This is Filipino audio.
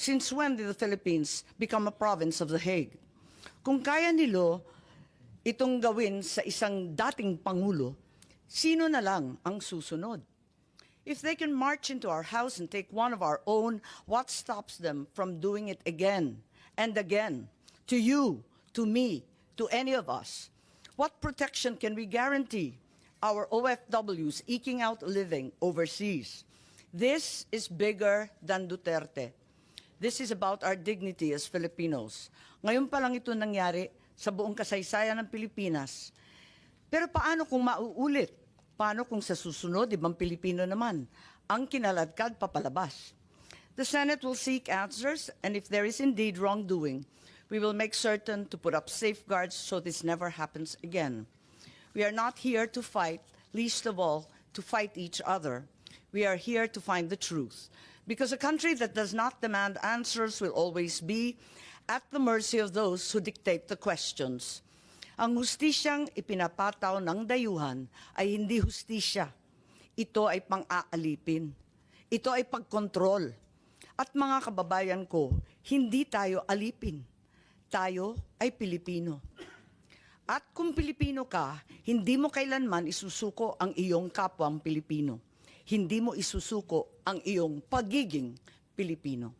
Since when did the Philippines become a province of The Hague? Kung kaya nilo itong gawin sa isang dating Pangulo, sino na lang ang susunod? If they can march into our house and take one of our own, what stops them from doing it again and again? To you, to me, to any of us. What protection can we guarantee our OFWs eking out a living overseas? This is bigger than Duterte. This is about our dignity as Filipinos. Ngayon pa lang ito nangyari sa buong kasaysayan ng Pilipinas. Pero paano kung mauulit? Paano kung sa susunod, ibang Pilipino naman ang kinaladkad papalabas? The Senate will seek answers, and if there is indeed wrongdoing, we will make certain to put up safeguards so this never happens again. We are not here to fight, least of all, to fight each other. We are here to find the truth. Because a country that does not demand answers will always be at the mercy of those who dictate the questions. Ang hustisyang ipinapataw ng dayuhan ay hindi hustisya. Ito ay pang-aalipin. Ito ay pagkontrol. At mga kababayan ko, hindi tayo alipin. Tayo ay Pilipino. At kung Pilipino ka, hindi mo kailanman isusuko ang iyong kapwang Pilipino. Hindi mo isusuko ang iyong pagiging Pilipino.